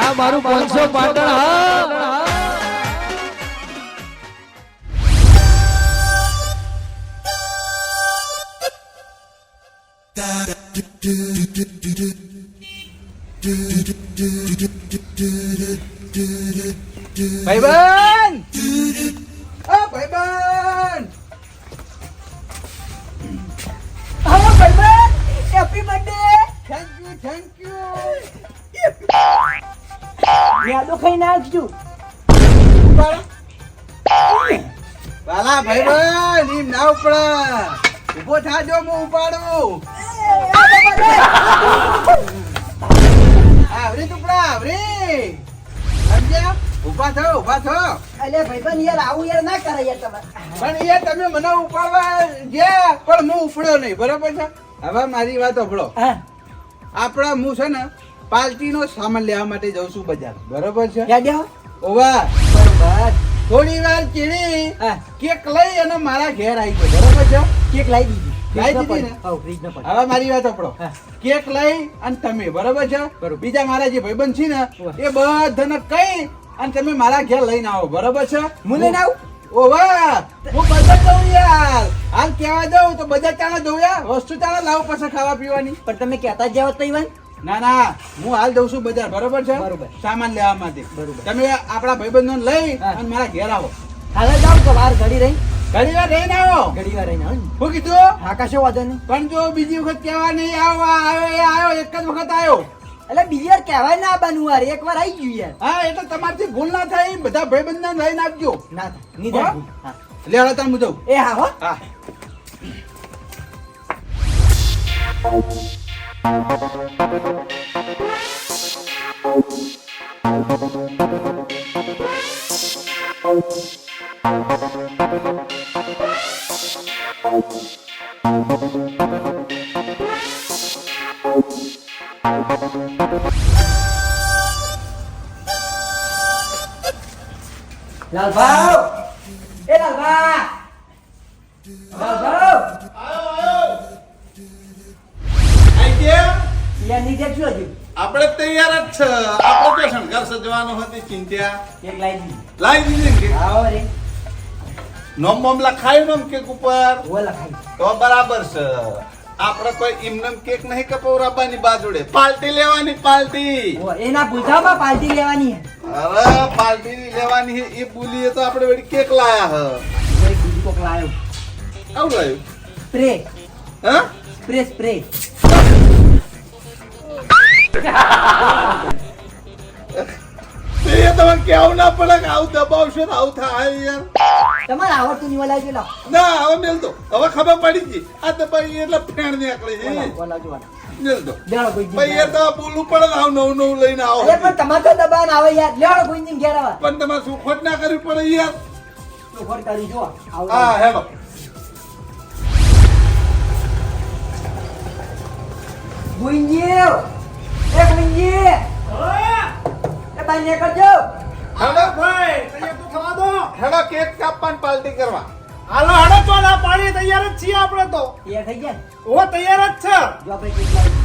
આ મારું 500 પાટણ હા ભાઈબંધ ઓ ભાઈબંધ હા ભાઈબંધ હેપી બર્થડે થેન્ક યુ યાદો ખાઈ નાખજો વાલા ભાઈબંધ ઈ ના ઉપડે ઉભો થાજો હું ઉપાડું આવરી ટુકડા આવરી સમજ્યા ઉભા થો અલે ભાઈબંધ યાર આવું યાર ના કરે યાર તમે પણ યાર તમે મને ઉપાડવા ગયા પણ હું ઉપડ્યો નહીં બરાબર છે હવે મારી વાત સાંભળો હા આપણા હું છે ને પાર્ટીનો સામાન લેવા માટે જઉં છું બજાર બરાબર છે યાદ આવો ઓવા બરોબર થોડી વાર ચીડી હા કેક લઈ અને મારા ઘેર આવી ગયો બરાબર છે કેક લાવી દીધી લાવી દીધી ને? હા ફ્રીજ ન પડે હવે મારી વાત સાંભળો હા. કેક લઈ અને તમે બરાબર છે બરોબર. બીજા મારા જે ભાઈબંધ છે ને ઓવા. એ બધાને કઈ અને તમે મારા ઘેર લઈને આવો બરાબર છે હું લઈને આવું? ઓવા હું બજાર જઉં યાર હાલ કેવા જાઉં તો બજાર ચાલે જઉં યાર વસ્તુ ચાલે લાવું પછી ખાવા પીવાની પણ તમે કહેતા જાવ તો ઈવન ના હું હાલ જઉં છું બજાર બરોબર છે બરોબર. સામાન લેવા માટે બરોબર. તમે આપણા ભાઈબંધો લઈ હા. અને મારા ઘેર આવો હાલે જાવ તો વાર ઘડી રહી ઘણી વાર રહીને આવો ઘડી વાર રહીને આવો ને શું કીધું હા કશો વાંધો નહીં પણ જો બીજી વખત કહેવા નહીં આવ્યો એક જ વખત આવ્યો એટલે બીજી વાર કહેવાય ના આવવાનું વાર એક વાર આવી ગયું યાર હા એટલે તમારથી ભૂલ ના થાય બધા ભાઈબંધો લઈને આપજો ના થાય નહીં થાય ભૂલ. હા લે હવે તમે જવું એ હા હો હા લાલભાઉ એ લાલભા લાલભાઉ યાર નીચે શું હજુ આપણે તૈયાર જ છે આપણે તો શણગાર સજવાનો હતી ચિંત્યા એક લાવી દીધી લાવી દીધી ને આવો રે નોમ બોમ લખાયું ને કેક ઉપર ઓ લખાઈ તો બરાબર છે આપણે કોઈ ઇમનમ કેક નહીં કપવરાબાની બાજુડે પાર્ટી લેવાની પાર્ટી ઓ એના પૂછામાં પાર્ટી લેવાની હે અરે પાર્ટી લેવાની છે એ બોલીએ તો આપણે વળી કેક લાયા એક બીજી કોક લાયો હ આવું લાયું સ્પ્રે હા સ્પ્રે સ્પ્રે એ તમે કેવું ના પડે કે આવું દબાવશો ને આવું થાય યાર તમારે આવડતું નહીં લાવજો લાવ ના હવે મેલ દો હવે ખબર પડી ગઈ આ દબાઈ એટલે ફેણ નીકળી છે લાવજો વાલા મેલ દો લેવડો કોઈ ભાઈ એ તો બોલવું પડે ને આવું નવું નવું લઈને આવો અરે પણ તમારે તો દબાણ આવે યાર લેવડો કોઈ દિન ઘેર આવે પણ તમારે શું ખોટ ના કરવી પડે યાર તો ફોન કરી જો આવો હા હેલો ગુંજીઓ એ ગુંજી એ બાને કરજો હેલો ભાઈ તૈયાર તો થવા દો હેલો કેક કાપવાની પાર્ટી કરવા હાલો હાડો તો ના પાડી તૈયાર જ છીએ આપણે તો તૈયાર થઈ ગયા ઓ તૈયાર જ છે જો આપણે કેક લાવી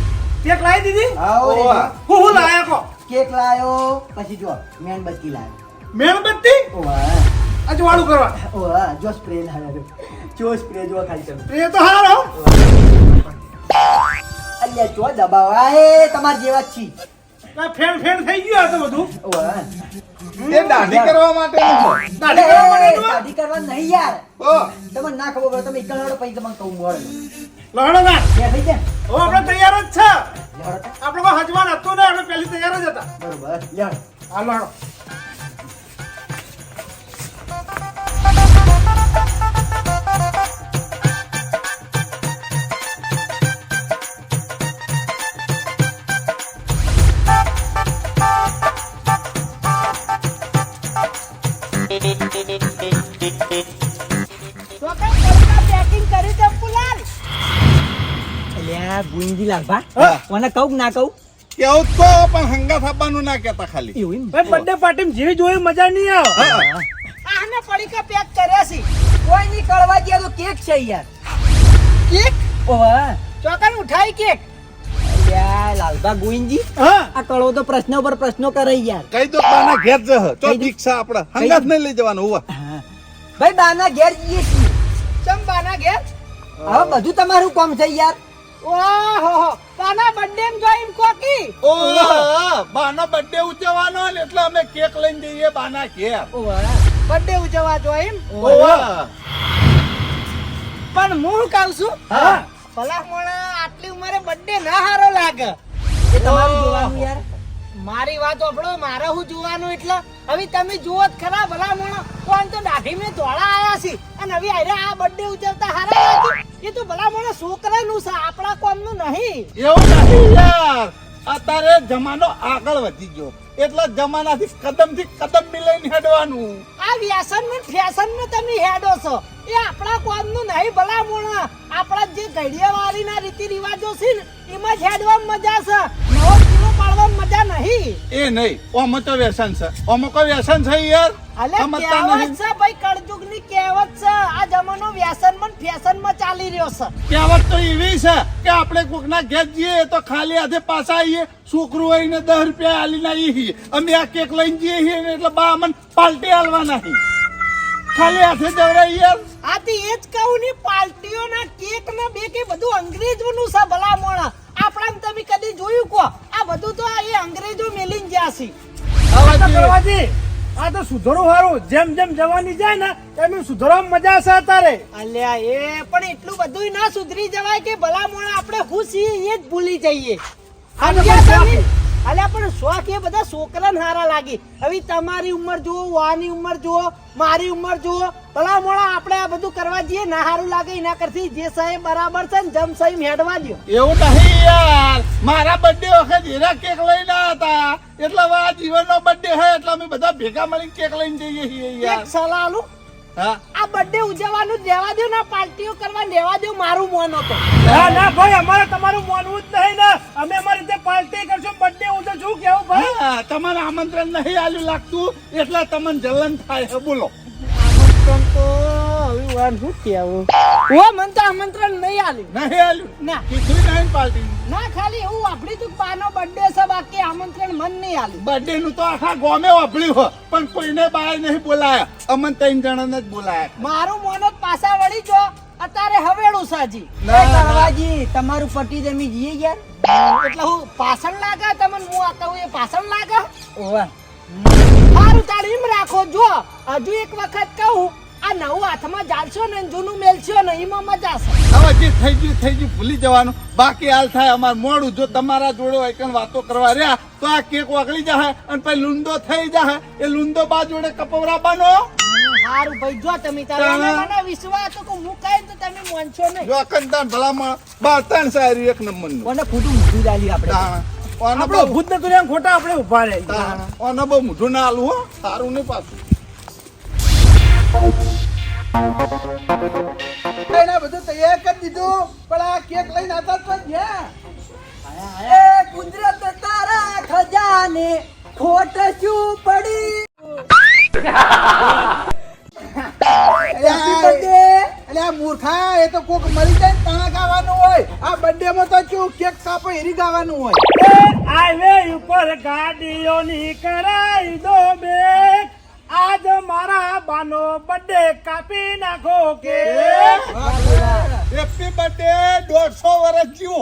કેક લાવી દીધી આવો રે ઓવા. હું લાયા કો કેક લાયો પછી જો મેણબત્તી લાયો મેણબત્તી ઓવા અજવાળું કરવા ઓવા જો સ્પ્રે લાયો જો સ્પ્રે જો ખાલી તમે એ તો હારો અલ્યા જો દબાવા એ તમાર જેવા જ છી ફેણ ફેણ થઈ ગયું આ તો બધું ઓવા એ દાઢી કરવા માટે દાઢી કરવા માટે તો દાઢી કરવા નહીં યાર ઓ તમને ના ખબર પડે તમે એકલાડો પછી તમને કહું મળે લહણો ના ત્યાં થઈ જાય ઓ આપણે તૈયાર જ છે લેવડો તો. આપણે કોઈ હજવાન હતું ને આપણે પહેલી તૈયાર જ હતા બરોબર લેવડો હાલો હાલો અલ્યા ગુંજી લાલભા હા. કોને કહું ના કહું કેવું તો પણ હંગા થાપાનું ના કહેતા ખાલી એવું એમ? ભાઈ બર્થડે પાર્ટી જેવી જોઈ મજા નહીં આવે આને પડીકા પેક કર્યા છે કોઈ નહીં કળવા દે તો કેક છે યાર કેક ઓવા ચોકન ઉઠાઈ કેક અલ્યા લાલબા ગોવિંદજી હા આ કળો તો પ્રશ્નો પર પ્રશ્નો કરે યાર કઈ દો બાના ઘેર જહ તો કઈ દો. દીક્ષા આપડા હંગાત નહીં લઈ જવાનું હોવા ભાઈ બાના ઘેર જઈએ છીએ ચમ બાના ઘેર હવે બધું તમારું કામ છે યાર ઓહો બાના બર્થડે માં જોઈન કોકી ઓ બાનો બર્થડે ઉજવવાનો ને એટલે અમે કેક લઈને જઈએ બાના ઘેર બર્થડે ઉજવવા જો એમ ઓવા પણ હું કહું છું હા ભલા મોણા આટલી ઉંમરે બર્થડે ના હારો લાગે એ તમારું જોવાનું યાર મારી વાત સાંભળો મારે હું જોવાનું એટલે હવે તમે જુઓ જ ખરા ભલા મોણા કોણ તો દાઢી મેં ધોળા આયા છે અને હવે આરે આ બર્થડે ઉજવતા હારા લાગે એ તો ભલા મોણા છોકરાનું છે આપણા કોમનું નહીં એવું નથી યાર અત્યારે જમાનો આગળ વધી ગયો એટલે જમાનાથી કદમ મિલાઈને હેડવાનું આ વ્યસન ને ફેશન ને તમે હેડો છો એ આપણા કોમનું નહીં ભલા મોણા આપણા જે ઘડિયાવાળી ના રીતિ રિવાજો છે ને એમાં જ હેડવામાં મજા છે નવો કિલો પાડવામાં મજા નહીં એ નહીં ઓમાં તો વ્યસન છે ઓમાં કોઈ વ્યસન છે યાર અલે સમજતા કહેવત નહીં છે ભાઈ કળજુગ ની કહેવત છે આ જમાનો વ્યસન માં ફેશન માં ચાલી રહ્યો છે કહેવત તો એવી છે કે આપણે કોકના ઘેર જઈએ તો ખાલી હાથે પાછા આવીએ છોકરું હોય ને 10 રૂપિયા આલીને આવીએ અમે આ કેક લઈને જઈએ છીએ ને એટલે બા અમને પાલટી આલવા નહીં ખાલી હાથે જવરાઈ યાર આથી એ જ કહું ની પાર્ટીઓ ના કેક ને બે કે બધું અંગ્રેજોનું છે ભલા મોણા આપણા તમે કદી જોયું કો આ બધું તો એ અંગ્રેજો મેલીને ગયા છે આ તો કરવાજી આ તો સુધારો હારું જેમ જેમ જવાની જાય ને એમ સુધારવામાં મજા છે અત્યારે અલ્યા એ પણ એટલું બધું ના સુધરી જવાય કે ભલા મોણા આપણે ખુશી એ જ ભૂલી જઈએ આ તો સમજ્યા પણ તમે? અલ્યા પણ શોખ એ બધા છોકરાને હારા લાગે હવે તમારી ઉંમર જુઓ વાની ઉંમર જુઓ મારી ઉંમર જુઓ ભલા મોણા આપણે આ બધું કરવા જઈએ ના હારું લાગે એના કરતી જે સાહેબ બરાબર છે ને જમ સાહેબ હેડવા દો એવું નહીં યાર મારા બર્થડે વખત હીરા કેક લઈને આવ્યા હતા એટલે હવે આ જીવનનો બર્થડે છે એટલે અમે બધા ભેગા મળીને કેક લઈને જઈએ છીએ યાર એક સલાહ આલું હા આ બર્થડે ઉજવવાનું જ રહેવા દો ને પાર્ટીઓ કરવા રહેવા દો મારું મોન હતો ના ના ભાઈ અમારે તમારું માનવું જ નહીં ને અમે અમારી રીતે પાર્ટી કરશું બર્થડે હું તો શું કેવું ભાઈ હા તમારે આમંત્રણ નહીં આલ્યું લાગતું એટલે તમને જલન થાય છે બોલો આમંત્રણ તો હવે વાન શું કેવું ઓ મન તો આમંત્રણ નહીં આલ્યું નહીં આલ્યું ના કીધું નહીં પાર્ટી ના ખાલી હું વાપરી તું બાનો બર્થડે છે બાકી આમંત્રણ મન નહીં આલ્યું બર્થડે નું તો આખા ગામે વાપર્યું હો પણ કોઈને બહાર નહીં બોલાયા અમને 3 જણાને જ બોલાયા મારું મોન જ પાછા વળી જો અત્યારે હવેડું સાજી એ કરવાજી તમારું પટી જમી જઈએ યાર એટલે હું પાછળ લાગે તમને હું આતા હું એ પાછળ લાગે ઓવા સારું તાળી એમ રાખો જો હજુ એક વખત કહું આ નવું હાથમાં જાળશો ને જૂનું મેલશો ને એમાં મજા છે હવે જે થઈ ગયું ભૂલી જવાનું બાકી હાલ થાય અમાર મોડું જો તમારા જોડે એકન વાતો કરવા રહ્યા તો આ કેક વાગળી જાય અને પછી લુંદો થઈ જાય એ લુંદો બા જોડે કપવરાબાનો સારું ભાઈ જો તમે તારે મને વિશ્વાસ હતો કે હું કહે તો તમે માનશો નહીં જો કંતાન ભલામણ 12 સારી એક નંબરનું કોને ખોટું મૂઠું ચાલ્યું આપણે ઓને આપણે ભૂત ન કર્યા ખોટા આપણે ઉભા રહે ઓને બહુ મોઢું ના આલું હો સારું નહીં પાછું એને બધું તૈયાર કરી દીધું પણ આ કેક લઈને આવતા જ પણ ગયા એ કુદરત તારા ખજાને ખોટ શું પડી Happy birthday! એટલે આ મૂર્ખા એ તો કોક મરી જાય ને તાણા ગાવાનું હોય આ બર્થડે માં તો શું કેક કાપો એરી ગાવાનું હોય હાઈવે ઉપર ગાડીઓની કરાઈ દો બે આજ મારા બાનો બર્થડે કાપી નાખો કે હેપી બર્થડે 150 વર્ષ જીવો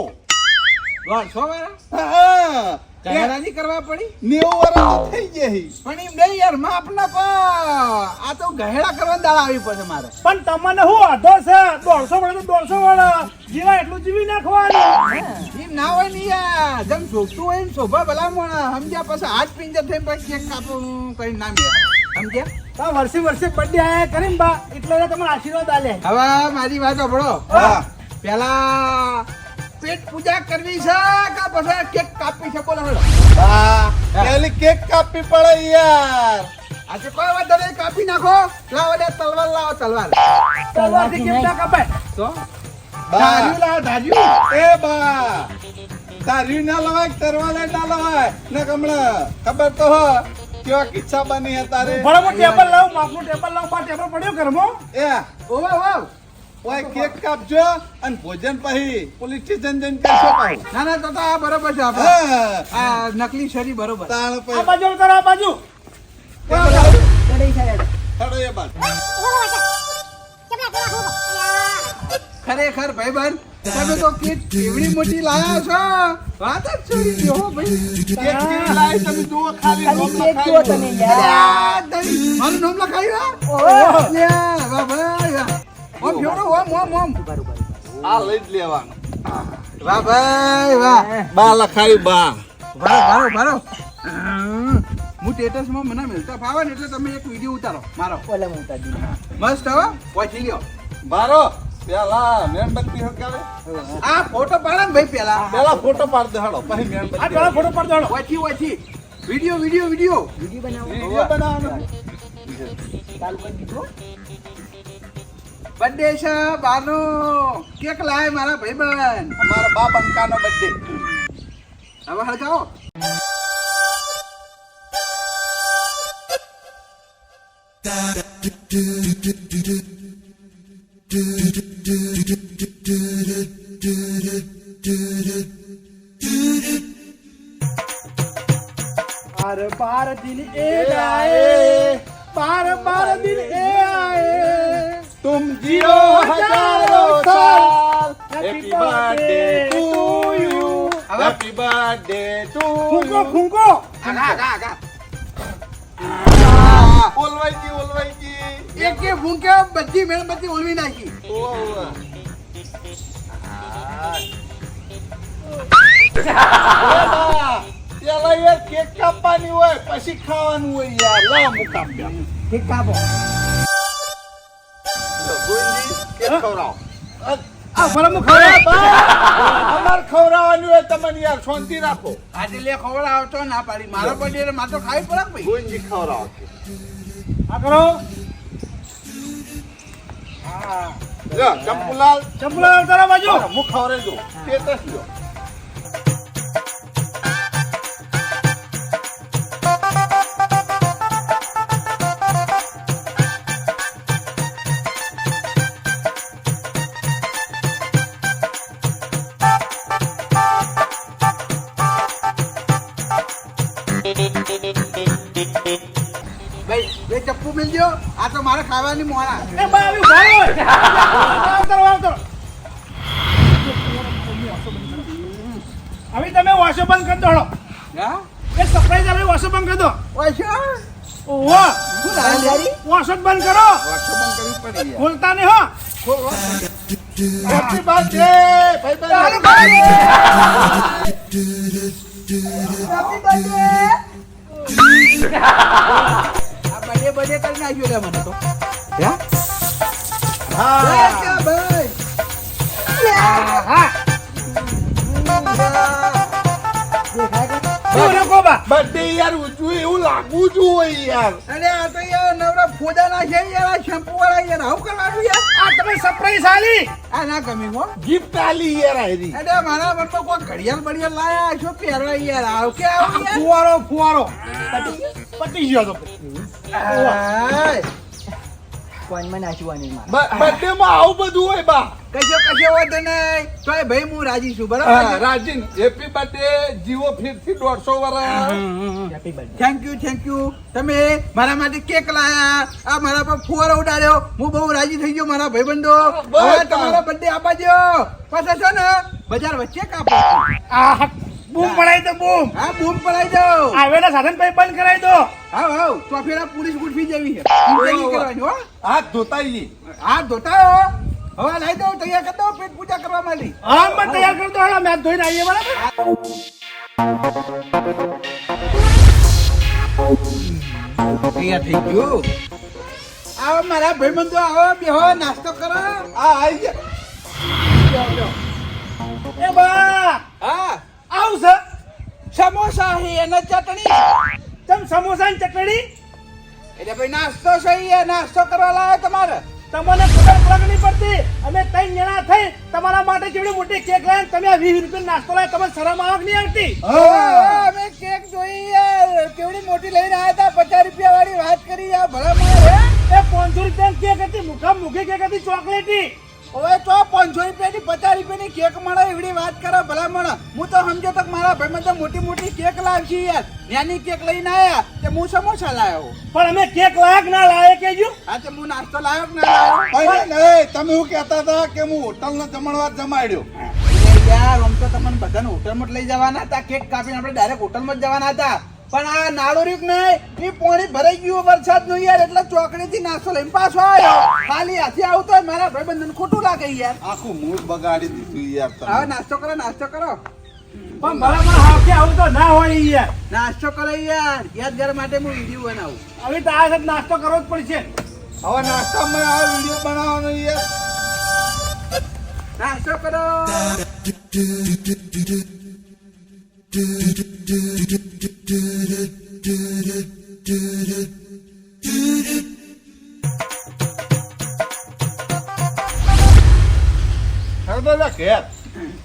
150 વાળા હા જાહેરાતી કરવા પડી 90 વર્ષ થઈ જાય પણ એમ નહીં યાર માફ ના પા આ તો ગહેડા કરવાની દાળ આવી પડે મારે પણ તમને શું વાંધો છે 150 વર્ષ તો 150 વર્ષ જીવા એટલું જીવી નાખવાનું એમ ના હોય ને યાર જેમ શોભતું હોય ને શોભા ભલામણ સમજ્યા પછી હાથ પિંજર થઈને પછી કેક કાપવાનું કઈ ના મળે સમજ્યા વર્ષે વર્ષે બર્થડે આયા કરીને બા એટલે તમને આશીર્વાદ આલે હવે મારી વાત સાંભળો હા પેલા પેટ પૂજા કરવી છે કે પછી કેક કાપવી છે બોલો હેડો હા પેલી કેક કાપી પડે યાર આજે કોઈ વાત નહીં કાપી નાખો લાવો લે તલવાર લાવો તલવાર તલવારથી કેમ ના કપાય તો બા ધાર્યું લાવો ધાર્યું એ બા તારી ના લવાય તરવાલે ના લવાય ને કમણા ખબર તો હો કેવા કિસ્સા બની હે તારે બરાબર ટેબલ લાવ માપનું ટેબલ લાવ બા ટેબલ પડ્યો ઘરમાં એ ઓવા ઓવા ઓય કેક કાપજો અને ભોજન પછી પોલીસ સ્ટેશન જઈને કહેશો પાછું. ના ના તો આ બરોબર છે આપણે હા. આ નકલી શરી બરોબર તાણ આ પછી બાજુ કરો આ બાજુ હેડો એ બાજુ. ખરેખર ભાઈબંધ તમે તો કેક કેવડી મોટી લાયા છો વાત જ છોડી દો હો ભાઈ કેક કેવી લાવી તમે જુઓ ખાલી ખાલી નોમ કેક લખાવી જુઓ દો. તમે યાર. યાર, તારી મારું નામ લખાયું યાર વાહ ભાઈ વાહ ઓમ ફેવડો ઓમ આ લઈ જ લેવાનું. વાહ ભાઈ વાહ બા લખાયું બા. ભારો હું સ્ટેટસમાં મને મિલતા ફાવે ને એટલે તમે એક વિડીયો ઉતારો મારો ઓલે હું ઉતારી દઉં. મસ્ત હો પહોંચી ગયો બારો પેલા મેણબત્તી હકાવે. આ ફોટો પાડે ને ભાઈ પેલા પેલા ફોટો પાડ દે હેડો પછી આ મેણબત્તી. પેલા ફોટો પાડજો હાલો. ઓછી વિડીયો વિડીયો બનાવો. વિડીયો બનાવવાનો. ચાલુ કરી દીધું. બર્થડે છે બાનો કેક લાય મારા ભાઈબંધ અમારા બા બંકાનો બર્થડે. હવે હળગાવો बार बार दिन ए आए, बार बार दिन ए आए, तुम जियो हजारों साल. Happy birthday to you. Happy birthday to फूंको you. फूंको આગા ઓલવાઈજી. એક ભૂંક્યા બધી મેણબત્તી ઓલવી નાખી ઓવા. પેલા યાર કેક કાપવાની હોય પછી ખાવાનું હોય યાર. લા મુકામ દે. કેક કાપો. ગોવિંદજી કેક ખવડાવો. આ ફરમ ખવડાવ. અમારે ખવડાવવાની હોય તમને યાર શાંતિ રાખો. આજે લે ખબર આવતો ના પાડી મારો બર્થડે મારે તો ખાવી પડે ભાઈ ગોવિંદજી ખવડાવો. આ કરો લો ચંપુલાલ ચંપલા તારા બાજુ. હું ખવડાવી દઉં. સ્ટેટસ લો. ભાઈ બે ચપ્પુ મિલજો આ તો મારે ખાવાની મોડા એ બા આવી ભાઈ આવતરો. હવે તમે વાસો બંધ કરી દો હાલો. હા એ સરપ્રાઈઝ આવે વાસો બંધ કરી દો. ઓય શું ઓહો શું લાયા યારી વાસો બંધ કરો. વાક્ષો બંધ કરવી પડી યાર બોલતા નહીં હો. હેપી બર્થડે ભાઈ આ બર્થડે કરી નાખ્યો લે મને તો હે હા ક્યાં ભાઈ બોલો કો બા. બર્થડે યાર ઉજવું એવું લાગવું જોઈએ યાર. અરે આ તો યાર નવરા ફોદા નાખે યાર આ શેમ્પુ વાળા યાર આવું કરવાનું યાર આ તમે સરપ્રાઈઝ આલી. આ ના ગમી હો ગિફ્ટ આલી યાર આયરી. અરે મારા મનમાં કોઈ ઘડિયાળ બડિયાળ લાયા છો પહેરવા યાર આવ કે આવ યાર ફુવારો પતી ગયો તો. આય. કોઈનમાં નાખવાની મારે. બર્થડે માં આવું બધું હોય બા. કશો વાંધો નહીં તોય ભાઈ હું રાજી છું હા, બરાબર રાજીન હેપી બર્થડે જીવો ફીરથી 150 વર્ષ. Happy birthday. થેન્ક યુ તમે મારા માટે કેક લાયા આ મારા પર ફુવારો ઉડાડ્યો હું બહુ રાજી થઈ ગયો મારા ભાઈબંધો બસ. હવે તમારો બર્થડે આપવા દો પાછા છે ને બજાર વચ્ચે કાપો આ બૂમ પડાઈ દો બૂમ. હા બૂમ પડાઈ દો આવેલા સાધન પછી બંધ કરાવી દો. હા તો ફેરા પોલીસ ગુઠવી જેવી છે ચિંતા નહીં કરવાની હો હાથ ધોતાઈ. હાથ ધોતા હવે લાવી દો તૈયાર કરી દો પેટ પૂજા કરવા માંડી હા મેં તૈયાર કરી દો હાલો મેં ધોઈને આવીએ બરાબર. તૈયાર થઈ ગયું આવો મારા ભાઈબંધો આવો બેહો નાસ્તો કરો આ આઈ ગયા. એ બા હા આવું છે. સમોસા હે અને ચટણી તમ સમોસા ની ચટણી. એટલે ભાઈ નાસ્તો છે નાસ્તો કરવા લાવ્યો તમારે તમને ખબર પગ નહીં પડતી. અમે 3 જણા થઈ તમારા માટે કેવડી મોટી કેક લાવીને તમે આ 20 રૂપિયા નાસ્તો લાવી તમને શરમ આવક નહીં આવતી. અમે કેક જોઈ યાર કેવડી મોટી લઈને આવ્યા હતા 50 રૂપિયા વાળી વાત કરી યાર ભલા મારે એ 500 રૂપિયાની કેક હતી મુખા મુખી કેક હતી ચોકલેટી. હવે તો 500 રૂપિયાની 50 રૂપિયાની કેક મળે એવડી વાત કરે ભલામણ. હું તો સમજો તો મારા ભાઈ તો મોટી મોટી કેક લાવશી યાર. નાની કેક લઈને આયા તે હું સમોસા લાવ્યો. પણ અમે કેક લાયક ના લાયક કેજો. હા તે હું નાસ્તો લાવ્યો કે ના લાવ્યો? ભાઈ નહીં, તમે શું કહેતા હતા કે હું હોટલનો જમણવાર જમાડ્યો? અરે યાર આમ તો તમને બધાને હોટલમાં જ લઈ જવાના હતા. કેક કાપીને આપણે ડાયરેક્ટ હોટલમાં જ જવાના હતા. પણ આ નાળો રીક નહીં એ પાણી ભરાઈ ગયું વરસાદનું યાર એટલે ચોકડીથી નાસ્તો લઈને પાછો આવ્યો. ખાલી હાથે આવતો હોય મારા ભાઈબંધને ખોટું લાગે યાર. આખું મૂડ બગાડી દીધું યાર હવે તમે. નાસ્તો કરો નાસ્તો કરો પણ ભલામણ હાવખે આવું તો ના હોય યાર. નાસ્તો કરો યાર. યાદગાર માટે હું વિડીયો બનાવું. હવે તો આ સાથે નાસ્તો કરવો જ પડશે. હવે નાસ્તામાં આ વિડીયો બનાવવાનો યાર. નાસ્તો કરો. હળદર ઘેર.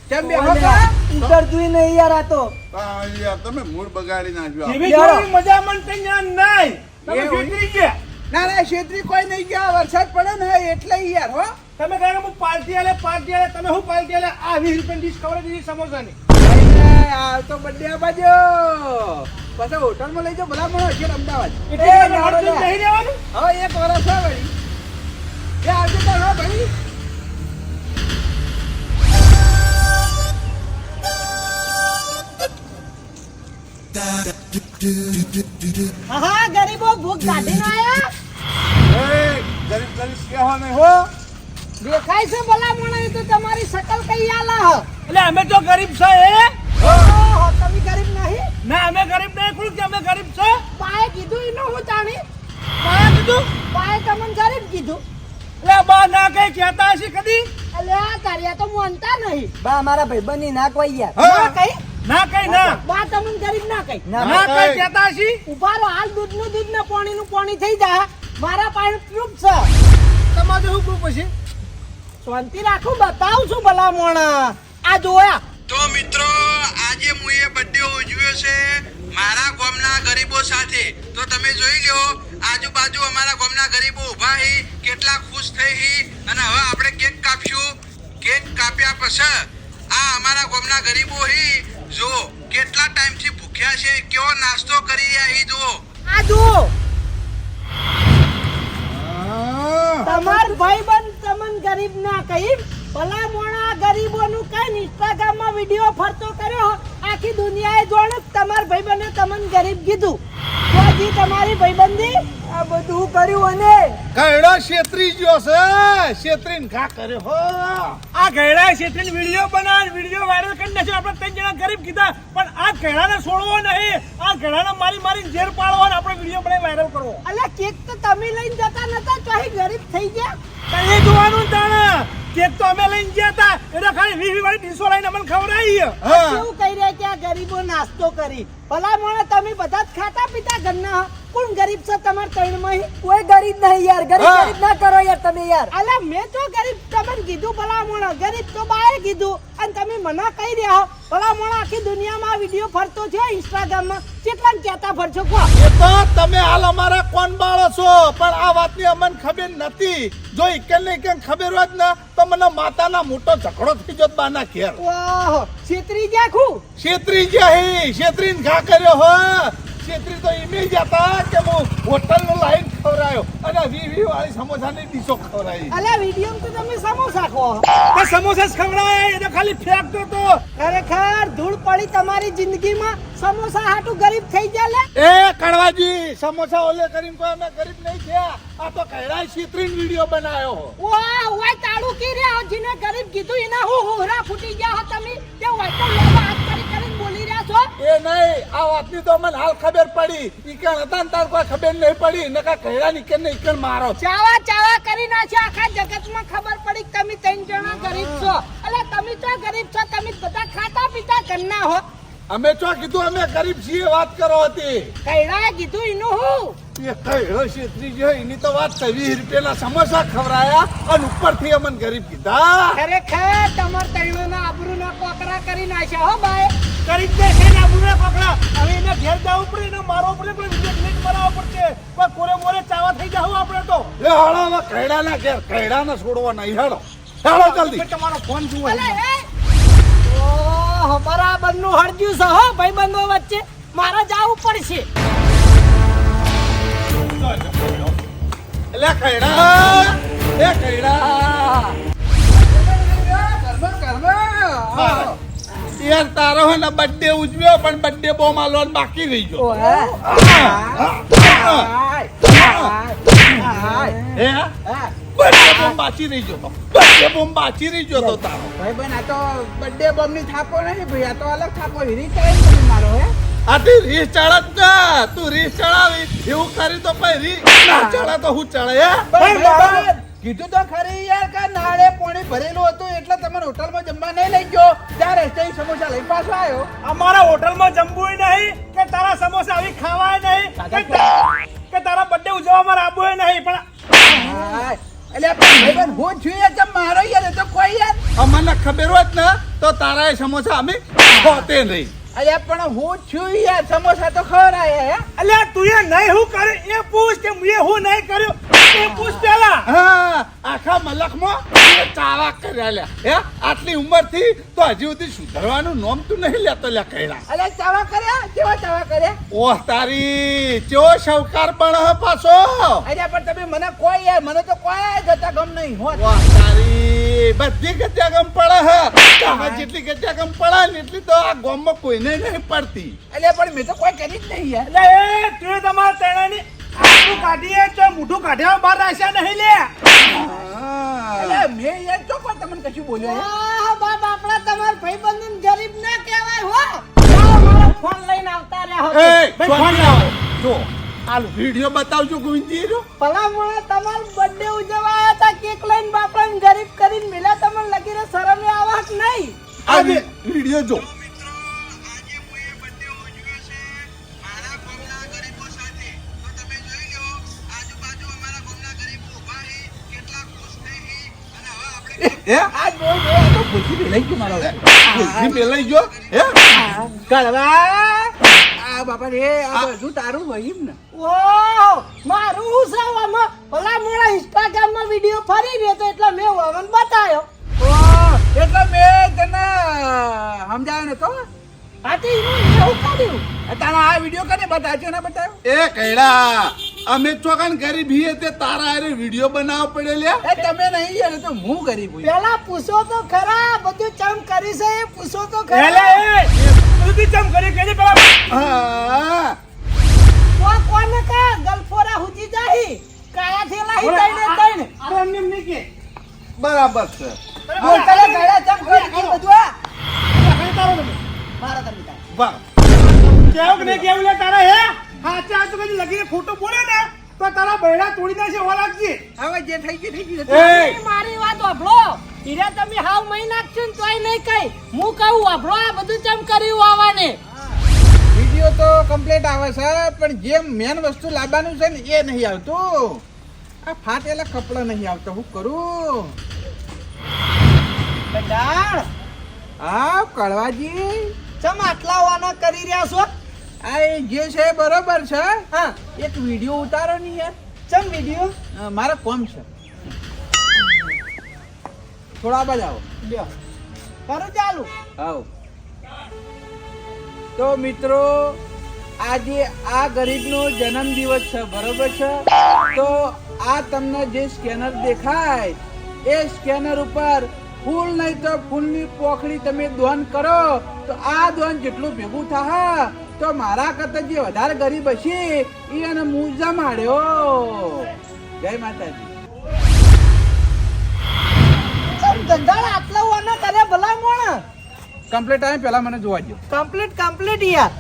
કેમ બેહો કા? ઉતરતું નહીં યાર આ તો. હા યાર તમે મૂડ બગાડી નાખ્યો. જેવી જોડી મજા મને કઈ જ્ઞાન નહીં. તમે એવું? ફીટરી ગયા. ના ના છેતરી કોઈ નહીં ગયા. વરસાદ પડે ને એટલે યાર હો. તમે કહે કે હું પાર્ટી આલે તમે શું પાર્ટી આલે આ 20 રૂપિયાની ડીશ ખવડાવી દીધી સમોસાની. અરે, આ તો બર્થડે આ બાજુ. પછી હોટલમાં લઈ જાઓ ભલા છે અમદાવાદ. એટલે તમે અડધું નહીં રહેવાનું. હવે એક વર્ષ છે વળી. એ આવજો તો હા ભાઈ. હા ગરીબો ભૂખ કાઢીને આયા. એ ગરીબ ગરીબ કહેવા નહીં હો. દેખાય છે ભલા મોણા તો તમારી શકલ કઈ આલા હ. એટલે અમે તો ગરીબ છે એ. ઓહો, તમે ગરીબ નહીં. ના અમે ગરીબ નહીં કોણ કે અમે ગરીબ છે. પાએ કીધું ઈનો હું જાણી. પાયા કીધું. પાએ તમને ગરીબ કીધું. એટલે બા ના કઈ કહેતા હશે કદી. એટલે આ કાર્યા તો માનતા નહીં. બા મારા ભાઈબંધની ના કોઈ યાર. ના કઈ ના કઈ ના. બા તમને ગરીબ ના કઈ. ના કઈ કહેતા હશે. ઉભા રહો, હાલ દૂધનું દૂધ ને પાણીનું પાણી થઈ જાય. મારા પાસે પ્રૂફ છે. તમારે શું પ્રૂફ હશે. શાંતિ રાખું, બતાવું છું ભલા મોણા. આ જોયા. તો મિત્રો આજે હું એ બર્થડે ઉજવ્યો છે મારા ગામના ગરીબો સાથે. તો તમે જોઈ લો આજુબાજુ અમારા ગામના ગરીબો ઊભા હી કેટલા ખુશ થઈ હી. અને હવે આપણે કેક કાપશું. કેક કાપ્યા પછી આ અમારા ગામના ગરીબો હી જો કેટલા ટાઈમથી ભૂખ્યા છે, કેવો નાસ્તો કરી રહ્યા હી જો. આ જુઓ. તમાર ભાઈબંધ તમને ગરીબ ના કહી. ભલા મોણા ગરીબોનું કઈ ઇન્સ્ટાગ્રામમાં વિડીયો ફરતો કર્યો. આખી દુનિયાએ જોણું તમાર ભાઈબંધે તમને ગરીબ કીધું. તો હજી તમારી ભાઈબંધી આ બધું કર્યું અને કઈડો છેતરી ગયો છે. છેતરીને ઘા કર્યો હો. આ ઘેડા ક્ષેત્રની વિડીયો બનાવ વિડીયો વાયરલ કરી નાખ્યો. આપણે 3 જણા ગરીબ કીધા પણ આ ઘેડાને છોડવો નહીં. આ ઘેડાને મારી ઝેર પાડવો અને આપણે વિડીયો બનાવી વાયરલ કરવો. અલા કેક તો તમે લઈને જતા નતા તો અહીં ગરીબ થઈ ગયા. કઈ જોવાનું તાણે. કેક તો અમે લઈને ગયા હતા. એટલે ખાલી 20 વાળી ડીશો લઈને અમને ખવડાવી. કેવું કહી રહ્યા કે આ ગરીબો નાસ્તો કરી. ભલા મોણા તમે બધા જ ખાતા પીતા ઘરના. કોણ ગરીબ છે તમાર ત્રણમાં? કોઈ ગરીબ નહીં યાર. ગરીબ ના કરો યાર તમે યાર. અલા મેં તો ગરીબ તમને કીધું ભલા મોણા. ગરીબ તો બાએ કીધું અને તમે મને કહી રહ્યા હો. ભલા મોણા આખી દુનિયામાં આ વિડીયો ફરતો છે ઇન્સ્ટાગ્રામમાં. કેટલાને કહેતા ફરશો કો? એ તો તમે હાલ અમારા કોણ બાળો છો પણ આ વાતની અમને ખબર નથી. જો ઇકેન ને ઇકેન ખબર હોત ને તો મને માતાના મોટો ઝઘડો થઈ જત બાના ઘેર. ઓહો, છેતરી ગયા ખું. છેતરી ગયા છેતરીને ઘા કર્યો હો. છેતરી તો ઈમે જતા કે હું હોટલ નો લાઈન ખવરાયો અને 20 વાળી સમોસાની ડીશો ખવરાઈ. અલા વિડીયો તો તમે સમોસા ખો. આ સમોસા જ ખવડાવે. એ તો ખાલી ફેંકતો તો. ખરેખર ધૂળ પડી તમારી જિંદગીમાં. સમોસા હાટું ગરીબ થઈ ગયા લે. એ કડવાજી સમોસા ઓલે કરીને કોઈ અમે ગરીબ નહીં થયા. આ તો કહેરાય છેતરીને વિડીયો બનાવ્યો. વાહ વાહ તાળું કી રહ્યા હો. જેને ગરીબ કીધું એના હું હોહરા ફૂટી ગયા હો તમે. તે વાય તો લોકો હાથ કરીને બોલી રહ્યા છો. એ નહીં આ વાતની તો મને હાલ ખબર પડી. ઈકણ હતા ને તાર કોઈ ખબર નહીં પડી. નકા કહેરા ની કે ઈકણ મારો. ચાવા ચાવા કરી નાખ્યો. આખા જગતમાં ખબર પડી કે તમે 3 જણા ગરીબ છો. અલે તમે તો ગરીબ છો. તમે બધા ખાતા પીતા ઘરના હો. અમે ચો કીધું અમે ગરીબ છીએ વાત કરો હતી. કઈડાએ કીધું એનું હું. એ કહેરો છેતરી ગયો એની તો વાત 20 રૂપિયાના સમોસા ખવરાયા અને ઉપરથી અમને ગરીબ કીધા. ખરેખર તમાર તૈણોના આબરૂના કોકરા કરી નાખ્યા હો ભાઈ. ગરીબ ને છે ને બુરા પકડા. હવે એને ઘેર જવું પડે એને મારવો પડે પણ વિડીયો ક્લિક બનાવવો પડશે. પણ કોરે મોરે ચાવા થઈ જાવ આપણે તો. એ હાલો હવે કહેડાના ઘેર કહેડાને છોડવા નહીં. હાલો ચાલો જલ્દી. તમારો ફોન જુઓ અલે એ ઓ બરાબરનું હળગ્યું છે હો ભાઈબંધો વચ્ચે મારે જાવું પડશે. એટલે કૈડા એ કૈડા યાર તારો હે ને બર્થડે ઉજવ્યો પણ બર્થડે બહુ માલવાનું બાકી રહી ગયો. હે બર્થડે બોમ બાકી રહી ગયો. બર્થડે બોમ બાકી રહી ગયો તો તારો. ભાઈ બન આ તો બર્થડે બોમ્બ ની થાપો નહીં ભાઈ, આ તો અલગ થાપો હીરી કરાવી તમે મારો હે. આ તે રીસ ચડત ના તું રીસ ચડાવી એવું કરી તો પછી રીસ ના ચડા તો હું ચડે હે. બસ, કીધું તો ખરી યાર કે નાળે પાણી ભરેલું હતું એટલે તમારે હોટલમાં જમવા નહીં લઈ ગયો, ત્યાં રસ્તે સમોસા લઈ પાછો આવ્યો. અમારા હોટલમાં જમવું નહીં કે તારા સમોસા આવી ખાવાય નહીં કે તારા બર્થડે ઉજવવામાં આવવું નહીં. પણ હાય, એટલે ભાઈબંધ હું છું યાર, તમે મારો યાર, એ તો કોઈ યાર. અમને ખબર હોત ને તો તારા એ સમોસા અમે હોતે નહીં. અલ્યા પણ હું છું યાર, સમોસા તો ખવડાય હે. અલ્યા તું એ નહીં હું કર્યું એ પૂછ કે મેં હું નહીં કર્યું એ પૂછ પેલા. હા આખા મલકમાં એ ચાવા કર્યા લ્યા હે. આટલી ઉંમરથી તો હજી સુધી સુધરવાનું નોમ તું નહીં લેતો લ્યા કૈડા. અલ્યા ચાવા કર્યા, કેવા ચાવા કર્યા? ઓહ તારી ચેવો શૌકાર પણ હે પાછો. અલ્યા પણ તમે મને કોઈ યાર, મને તો કોઈ ગતા ગમ નહીં હોત. ઓહ તારી બધી ગત્યા ગમ પડે હે. તમે જેટલી ગત્યા ગમ પડે ને એટલી તો આ ગામમાં કોઈને નહીં પડતી. અલ્યા પણ મેં તો કોઈ કરી જ નહીં યાર. એટલે એ તું તમારા તેણાની આટલું કાઢીએ તો મોઢું કાઢ્યા બહાર રાખ્યા નહીં લે. અલ્યા મેં યાર તો કોઈ તમને કશું બોલ્યો હે? આ બાપ આપણા તમાર ભાઈબંધન ગરીબ ના કહેવાય હો. જાઓ મારો ફોન લઈને આવતા રહ્યા હો. એ ફોન લાવો જો આ વિડિયો બતાવજો ગોવિંદજી રો. ભલા મોણા તમાર બર્થડે ઉજવવા આયા તા, કેક લઈને બાપરાને ગરીબ કરીને મિલા, તમને લગીને શરમ આવે કે નહીં? આ વિડિયો જો. આજે હું એ બર્થડે ઉજવ્યો છે મારા ગામના ગરીબો સાથે. તો તમે જોઈ લો આજુબાજુ અમારા ગામના ગરીબો ઊભા છે, કેટલા ખુશ થઈ છે. અને હવે આપણે હે આ જો જો આ તો ભૂસી લઈ ગયો મારો. ભૂલથી પેલાઈ ગયો હે. કરવા આ બાપા રે, આ બધું તારું વહીમ ને. ઓહ મારું હું સાવામાં ભલા મોણા ઇન્સ્ટાગ્રામમાં વિડિયો ફરી રહ્યો તો એટલે મેં વવન બતાયો. ઓહ એટલે મેં તને સમજાવ્યો ને તો આથી હું એવું કર્યું. તારા આ વિડિયો કને બતાવ્યો ને બતાવ્યો? એ કૈડા અમે ચોકન ગરીબ છીએ તે તારા હારે વિડિયો બનાવવા પડે લ્યા. એ તમે નહીં યાર, એ તો હું ગરીબ છું. પેલા પૂછો તો ખરા, બધું ચમ કરી છે એ પૂછો તો એટલે ખરા. એ બધું ચમ કરી કે પેલા હા કોને કા ગલફોરા હુજી જાહી કાયા થેલા હી તઈને તઈને. અરે એમને એમ નહીં કે બરાબર છે. બોલ તને ગાડા ચમ કરી આ બધું આ? મારા તમે તાર. વાહ કેવું કે નહીં કેવું લે તારા હે હાચે હાચું કદી લગીને ખોટું બોલે ને તો તારા બૈડા તોડી નાખશે એવા લાગશે. હવે જે થઈ ગયું તમે મારી વાત વાપરો. હીરા તમે હાવ મહી નાખશો ને તોય નહીં કઈ. હું કહું વાપરો આ બધું ચમ કર્યું આવાને. વિડિયો તો કમ્પ્લીટ આવે છે પણ જે મેન વસ્તુ લાવવાનું છે ને એ નહીં આવતું. આ ફાટેલા કપડા નહીં આવતા, હું કરું? કંડાળ હા કળવાજી, ચમ આટલા વાના કરી રહ્યા છો? આ એ જે છે બરોબર છે. હા એક વિડિયો ઉતારો ને યાર. ચમ વિડિયો મારા કોમ છે. થોડા બાદ આવો. લ્યો કરું ચાલુ. આવો. તો મિત્રો આજે આ ગરીબનો જન્મદિવસ છે, બરોબર છે? તો આ તમને જે સ્કેનર દેખાય એ સ્કેનર ઉપર ફૂલ નહીં તો ફૂલની પોખડી તમે દોન કરો તો આ દોન જેટલું ભેગું થાય તો મારા કરતા જે વધારે ગરીબ હશે એને મુજા માડ્યો. જય માતાજી. ચમ કંડાળ આટલા વાના કરે ભલા મોણા. કમ્પ્લીટ ટાઈમ પહેલા મને જોવા દો. કમ્પ્લીટ યાર.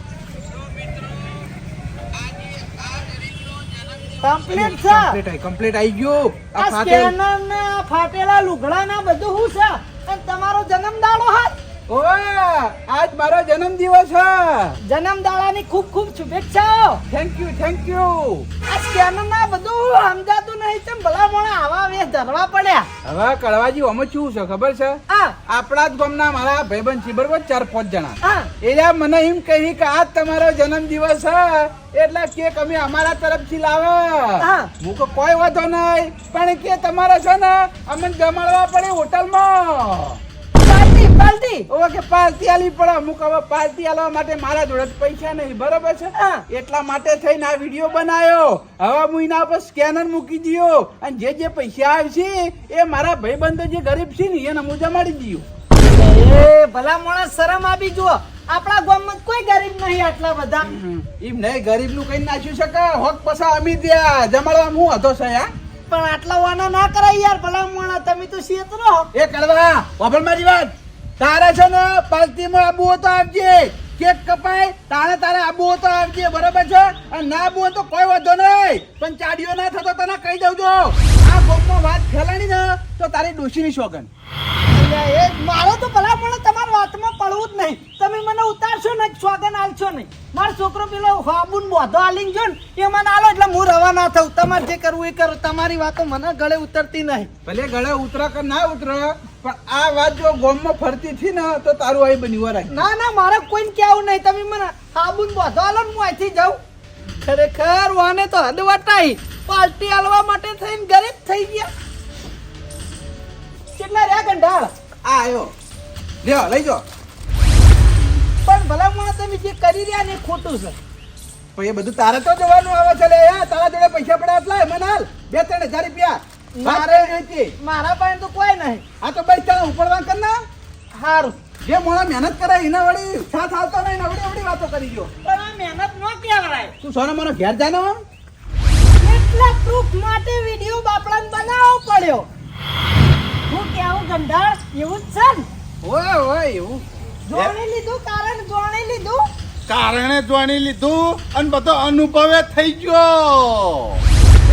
કમ્પ્લીટ આવી ગયું. આ આ ફાટેલ સ્કેનર ને ફાટેલા લુગડા ના બધું હું છે અને તમારો જન્મ દાડો હાથ ઓય આજ મારો જન્મદિવસ છે. જન્મ દાડાની ખૂબ ખૂબ શુભેચ્છાઓ. Thank you. આ સ્કેનર ના બધું સમજાતું નહીં તેમ ભલા મોણા આવા વેશ ધરવા પડ્યા. હવે કળવાજી આમાં શું છે ખબર છે? હા આપણા જ ગામના મારા ભાઈબંધ છે બરોબર 4-5 જણા. હા એટલે મને એમ કહી કે આજ તમારો જન્મદિવસ છે એટલે કેક અમે અમારા તરફથી લાવે. હા. હું કહું કોઈ વાંધો નહીં પણ કે તમારે છે ને અમને જમાડવા પડે હોટલમાં. પાર્ટી ઓકે પાર્ટી આલી પડે. અમુક હવે પાર્ટી આલવા માટે મારા જોડે તો પૈસા નહીં બરોબર છે. હા. એટલા માટે થઈને આ વિડીયો બનાવ્યો. હવે હું એના પર સ્કેનર મૂકી દયો અને જે પૈસા આવશે એ મારા ભાઈબંધો જે ગરીબ છે ને એને હું જમાડી દઉં. એ ભલા મોણા શરમ આપી જુઓ. આપણા ગામમાં કોઈ ગરીબ નહીં આટલા બધા. એમ નહીં ગરીબ નું કઈ નાખ્યું શકે હોક પસા અમી ત્યાં જમાડવા હું હતો છે યાર. પણ આટલા વાના ના કરાય યાર ભલા મોણા. તમે તો શેતરો. એ કડવા વાપર મારી વાત. તારે છે ને પાર્ટીમાં આબુ હોય તો આવજે. કેક કપાય તારે આબુ હોય તો આવજે બરોબર છે. અને ના આબુ હોય તો કોઈ વાંધો નહીં પણ ચાડીઓ ના થતો તને કહી દઉં જો. આ ગામમાં વાત ફેલાણી ને તો તારી ડોશીની સોગન. એ મારો તો ભલા મોણા તમારા વાતમાં પડવું જ નહીં. તમે મને ઉતારશો ને સ્વાગન આલશો નહીં. મારો છોકરો પેલો હાબુન બોધો આલીને જો ને એ મને આલો એટલે હું રવા ના થઉં. તમારે જે કરવું એ કરો. તમારી વાતો મને ગળે ઉતરતી નહીં. ભલે ગળે ઉતરા કે ના ઉતરે પણ આ વાત જો ગામમાં ફરતી થી ને તો તારું અહીં બન્યું રાખ. ના ના મારે કોઈને કેવું નહીં. તમે મને હાબુન બોધો આલો ને હું અહીંથી જાઉં. ખરેખર વાને તો હદ વટાઈ. પાર્ટી આલવા માટે થઈને ગરીબ થઈ ગયા. કેટલા રહ્યા ગંઢાળ? આ આવ્યો લ્યો લઈ જાઓ. પણ ભલા મોણા તમે જે કરી રહ્યા ને એ ખોટું છે. પણ એ બધું તારે તો જોવાનું આવે છે લે યાર. તારા જોડે પૈસા પડ્યા એટલા મને હાલ 2-3 હજાર રૂપિયા મારે જોઈતી. મારા પાસે તો કોઈ નહીં. આ તો ભાઈ તારા ઉપરવા કર ના. સારું જે મોણા મહેનત કરે એના વળી સાથ આવતો નહીં નવડી વાતો કરી ગયો. પણ આ મહેનત ન કહેવાય. તું સોના મને ઘેર જાનો. એટલા પ્રૂફ માટે વિડિયો બાપડાને બનાવવો પડ્યો. હું કેવું ગંધાળ એવું જ છે ને? ઓય એવું જોણી લીધું કારણ જોણી લીધું. કારણે જોણી લીધું અને બધો અનુભવે થઈ ગયો.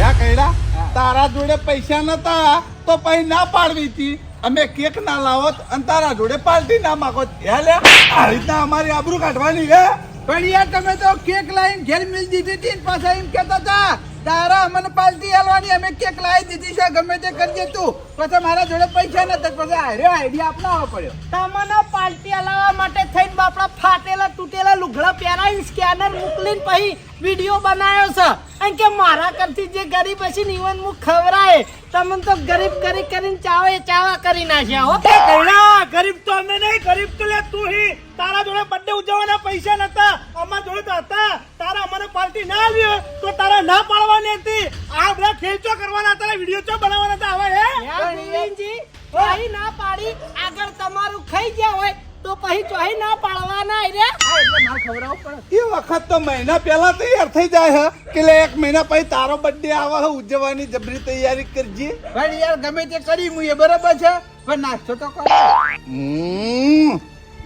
યા કઈડા તારા જોડે પૈસા નતા તો પછી ના પાડવી હતી. અમે કેક ના લાવત અને તારા જોડે પાર્ટી ના માગો. આ રીતના અમારી આબરૂ કાઢવાની હે. પણ યાર તમે તો કેક લાઈન ઘેર મિલ દીધી હતી ને પાછા એમ કહેતા હતા તારા અમને પાર્ટી આલવાની અમે કેક લાવી દીધી છે ગમે તે કરજે તું. પછી મારા જોડે પૈસા નતા પછી આઈડિયા અપનાવવો પડ્યો. તમને પાર્ટી હલાવવા માટે થઈને બાપડા ફાટેલા તૂટેલા લુગડા પહેરાવીને સ્કેનર મોકલીને પછી વિડીયો બનાવ્યો છે. અને કે મારા કરતી જે ગરીબ હશે ને ઈવન હું ખવરાય. તમને તો ગરીબ કરીને ચાવા કરી નાખ્યા હો. કઈડા ગરીબ તો અમે નહીં, ગરીબ તો લે તું હી. તારા જોડે બર્થડે ઉજવવાના પૈસા નતા, અમારા જોડે તો હતા. તારા અમને પાર્ટી ના આવી હોય તો તારા ના પાડવાની હતી. આ બધા ખેંચો કરવાના હતા, વિડીયો ચો બનાવવાના હતા. હવે હે યાર ગોવિંદજી, ચોહી ના પાડી આગળ તમારું ખાઈ ગયા હોય તો પછી ચોહી ના પાડવાના રે. એટલે મારે ખવડાવવું પડે. એ વખત તો મહિના પહેલા તૈયાર થઈ જાય હે કે લે 1 મહિના પછી તારો બર્થડે આવે હે, ઉજવવાની જબરી તૈયારી કરજે. પણ યાર ગમે તે કરી હું એ બરાબર છે પણ નાસ્તો તો કરો.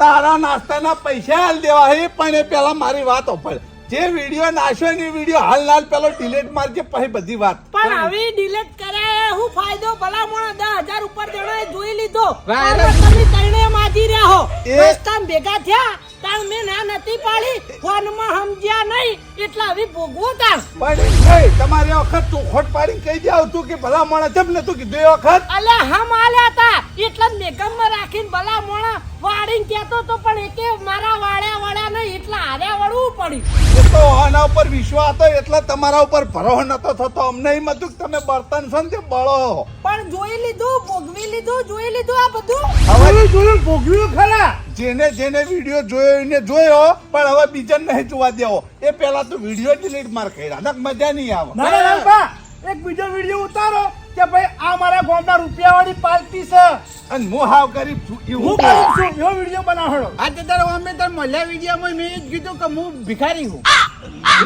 તારા નાસ્તાના પૈસા હાલ દેવા હે પણ એ પેલા મારી વાત ઓપડ. જે વિડીયો નાખ્યો ને વિડીયો હાલ પેલો ડિલીટ મારજે પછી બધી વાત. પણ હવે ડિલીટ કરે હું ફાયદો? ભલા મોણા 10,000 ઉપર જણાએ જોઈ લીધો. વાયરસ. તમે તરણે માજી રહ્યા હો. એ- રસ્તામાં ભેગા થયા તાણ મેં ના નથી પાડી. ફોનમાં સમજ્યા નહીં એટલે હવે ભોગવો તાણ. પણ એ તમારી આ વખત ચોખોટ પાડીને કહી દે આવતું કે ભલા માણસ જબ નતું કીધું એ વખત. અલ્યા હમ આલ્યા તા એટલે મેઘમમાં રાખીને ભલા મોણા વાડીને કહેતો તો પણ એકે મારા વાળ્યા નહીં એટલે હાર્યા વળવું પડ્યું. એ તો આના ઉપર વિશ્વાસ હતો એટલે તમારા ઉપર ભરોસો નતો થતો. અમને એમ હતું કે તમે બળતણ છો ને તે બળો. પણ જોઈ લીધું ભોગવી લીધું જોઈ લીધું આ બધું. હવે જોયું ભોગવ્યું ખરા. જેને વિડીયો જોયો એને જોયો પણ હવે બીજા નહીં જોવા દેવો. એ પેલા તો વિડીયો ડિલીટ માર કર્યા નક મજા નહીં આવે. ના ના ના બા, એક બીજો વિડીયો ઉતારો કે ભાઈ આ મારા ગામના રૂપિયાવાળી પાર્ટી છે, અને હું હાવ ગરીબ છું હું એવું ગરીબ છું, એવો વિડીયો બનાવડો. આજે તારો અમે તાર મળ્યા વિડીયોમાં મેં એ જ કીધું કે હું ભિખારી હું.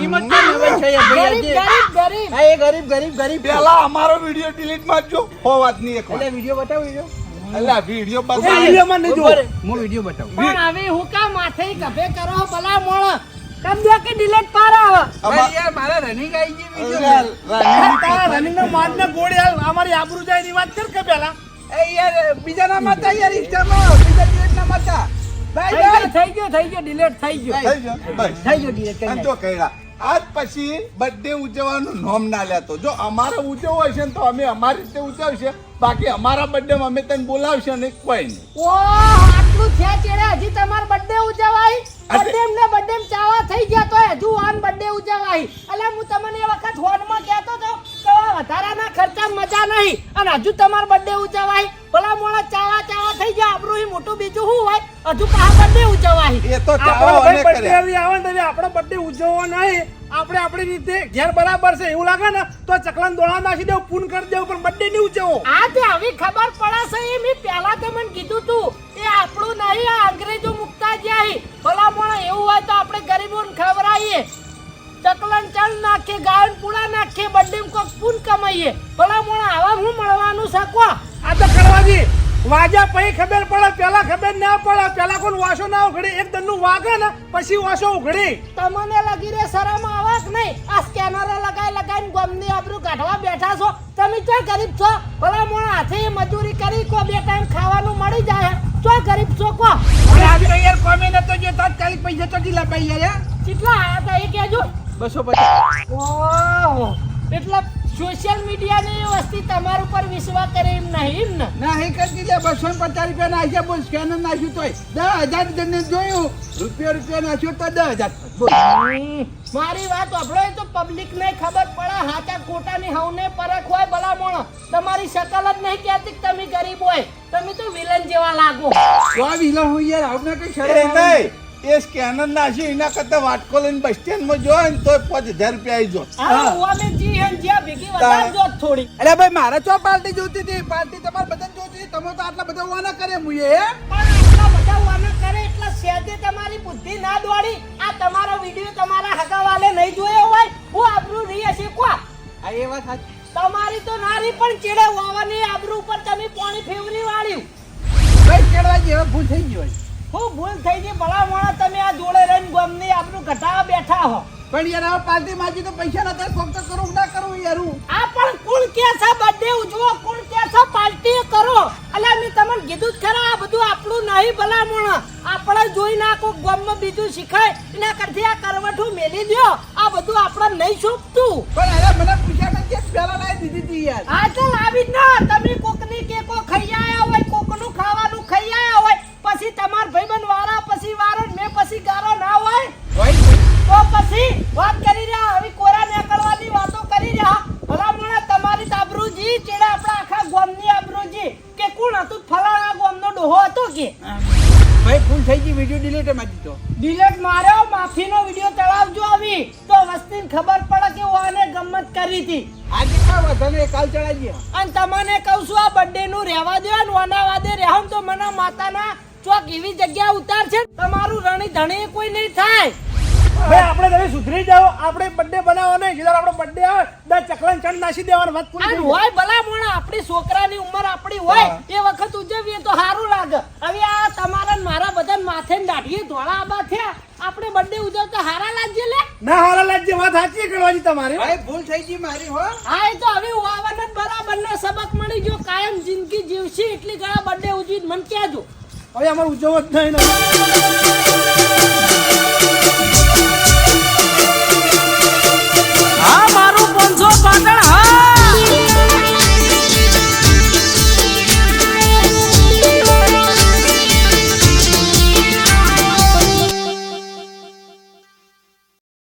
હિંમત કેમ હવે છે યાર ભાઈ ગરીબ આજે? ગરીબ ગરીબ. હા, એ ગરીબ પેલા અમારો વિડીયો ડિલીટ મારજો. હો વાત નહીં એક એટલે વિડીયો બતાવ વિડીયો. એટલે વિડીયો એ બતાવી વિડીયોમાં નહીં જોવો. હું વિડીયો બતાવું. પણ હવે હું કા માથે કભે કરો ભલા મોણા. તમે કે ડિલીટ પાર આવે. ભાઈ યાર મારા રનિંગ આવી ગઈ વિડીયો. તારા રનિંગનો મારને ગોળી હાલ, અમારી આબરૂ જાય એની વાત કર કે પેલા. એ યાર બીજાના માતા યાર ઇન્સ્ટામાં બીજા દિવસના માતા. બાય થઈ ગયો ડિલેટ થઈ ગયો થઈ ગયો બસ થઈ ગયો delete કરી અને જો કહેલા આજ પછી બર્થડે ઉજવવાનું નોમ ના લેતો જો અમારે ઉજવવો હશે ને તો અમે અમારી રીતે ઉજવશે બાકી અમારા બર્થડે માં અમે તને બોલાવશે ને કોઈ નહીં ઓ આટલું થયા ચેડે હજી તમાર બર્થડે ઉજવાય બર્થડે ને બર્થડે ચાવા થઈ ગયા તો હજુ આન બર્થડે ઉજવાય એટલે હું તમને એ વખત ફોનમાં કહેતો તો કે વધારાના ખર્ચા મજા નહીં અને હજુ તમાર બર્થડે ઉજવાય ભલા મોણા ચાવા થઈ ગયા આપણું મોટું બીજું શું હોય હજુ પાછા બર્થડે ઉજવાય એ તો આપણો ચાવો ભાઈ અને birthday કરે આવી આવે ને તો આપણો birthday ઉજવવો નહીં આપણે આપણી રીતે ઘેર બરાબર છે એવું લાગે ને તો ચકલાને દોડા નાખી દેવું પૂન કરી દેવું પણ birthday નહીં ઉજવવો આ તે આવી ખબર પડશે એ મેં પહેલા તમને કીધું તું એ આપણું નહીં આ અંગ્રેજો મુકતા જાય ભલા મોણા એવું હોય તો આપણે ગરીબોને ખવડાવીએ ચકલન ચણ નાખીએ ગાયન પૂડા નાખીએ બર્થડે કોક પૂન કમાઈએ ભલા મોણા આવા હું મળવાનું શકો આ તો કરવાજી વાજા પછી ખબર પડે પેલા ખબર ના પડે પેલા કોઈ વાસો ના ઉઘડે એક દનનું વાગે ને પછી વાસો ઉઘડે તમને લગી રે શરમ આવે કે નહીં આ સ્કેનરો લગાઈને ગમની આબરૂ કાઢવા બેઠા છો તમે ચો ગરીબ છો ભલા મોણા હાથે મજૂરી કરી કો બે ટાઈમ ખાવાનું મળી જાય ચો ગરીબ છો કો અરે આજે તો યાર કોમે નતો જે તાત્કાલિક પૈસા તો ઢીલા પાઈ યાર કેટલા આયા તા એ કહેજો 250 ઓહો એટલે સોશિયલ મીડિયાની વસ્તી તમારા ઉપર વિશ્વાસ કરે એમ નહીં ને ના હે કરી દે 250 રૂપિયા નાખ્યા બોલ સ્કેનર નાખ્યું તોય 10000 જણને જોયું રૂપિયા નાખ્યો તો 10000 બોલ મારી વાત સાંભળો એ તો પબ્લિક ને ખબર પડે હાચા ખોટાની હવને પરખ હોય ભલા મોણો તમારી શકલ જ નહીં કહેતી કે તમે ગરીબ હોય તમે તો વિલન જેવા લાગો વા વિલા હું યાર આવને કઈ એ શરમ નહીં એ સ્કેનર નાખી એના કરતા વાટકો લઈને બસ સ્ટેન્ડ માં જો ને તો 5000 રૂપિયા આવી જો હા ઓમે જી હન જ્યાં ભેગી વધારજો થોડી અરે ભાઈ મારે ચો પાર્ટી જોતી હતી પાર્ટી તમારે બધાને જોતી હતી તમે તો આટલા બધા વાના કરે મુએ હે પણ આટલા બધા વાના કરે એટલે સહેજે તમારી બુદ્ધિ ના દોડી આ તમારો વિડિયો તમારા હગાવાલે નહીં જોયો હોય હું આબરૂ રહી હશે કો આ એ વાત સાચી તમારી તો નારી પણ ચેડે વાવાની આબરૂ ઉપર તમે પાણી ફેવરી વાળ્યું ભાઈ કેળવા જેવા ભૂલ થઈ ગઈ હોય હું ભૂલ થઈ ગઈ ભલા મોણા તમે આ જોડે રહીને ગમની આબરૂ ઘટાવા બેઠા હો પણ યાર આ પાર્ટી માંગી તો પૈસા નતા કોક તો કરું ના કરું યાર હું આ પણ કોણ કે છે બર્થડે ઉજવો કોણ કે છે પાર્ટી કરો અલ્યા મેં તમને કીધું જ ખરા આ બધું આપણું નહીં ભલા મોણા આપણે જોઈ નાખો ગામમાં બીજું શીખાય એના કરતી આ કરવઠું મેલી દ્યો આ બધું આપણે નહીં શોભતું પણ અરે મને પૈસા નથી પેલા લાવી દીધી હતી યાર આ ચાલ આવી જ ના તમે કોકની કેકો ખાઈ આયા હોય કોકનું ખાવાનું ખાઈ આયા હોય પછી તમાર ભાઈબંધ વાળા પછી વારો મેં પછી ગારો ના હોય તો પછી વાત કરી રહ્યા હવે કોરા નીકળવાની વાતો કરી રહ્યા ભલા મોણા તમારી આબરૂજી ચેડા આપણા આખા ગામની આબરૂજી કે કોણ હતું ફલાણા ગામનો ડોહો હતો કે ભાઈ ભૂલ થઈ ગઈ વિડિયો ડિલીટ મારી દીધો ડિલેટ માર્યો માફીનો વિડિયો ચડાવજો આવી તો વસ્તીને ખબર પડે કે ઓને ગમત કરી હતી આજે કા વધારે કાલ ચડાઈ ગયા અને તમને કહું છું આ બર્થડે નું રહેવા દો ને ઓના વાદે રહેમ તો મને માતાના ચોક એવી જગ્યા ઉતાર છે તમારું રણી ધણી કોઈ નહીં થાય ભાઈ આપણે તમે સુધરી જાઓ આપણે birthday બનાવવો નહીં જ્યારે આપણો birthday આવે દસ ચકલાને ચણ નાખી દેવાનો વાત પૂરી આ થઈ હોય ભલા મોણા આપણી છોકરાની ઉંમર આપણી હોય એ વખત ઉજવીએ તો સારું લાગે હવે આ તમારા ને મારા બધા માથે ને દાઢીએ ધોળા આબા થયા આપણે બર્થડે ઉજવતા હારા લાગજે લે ના હારા લાગજે વાત સાચી કરવાની તમારી ભાઈ ભૂલ થઈ ગઈ મારી હો હા એ તો હવે વાવાના બરાબરનો સબક મળી ગયો કાયમ જિંદગી જીવશે એટલી ઘણા બર્થડે ઉજવી મને કહેજો હવે અમારે ઉજવવો જ નહીં ને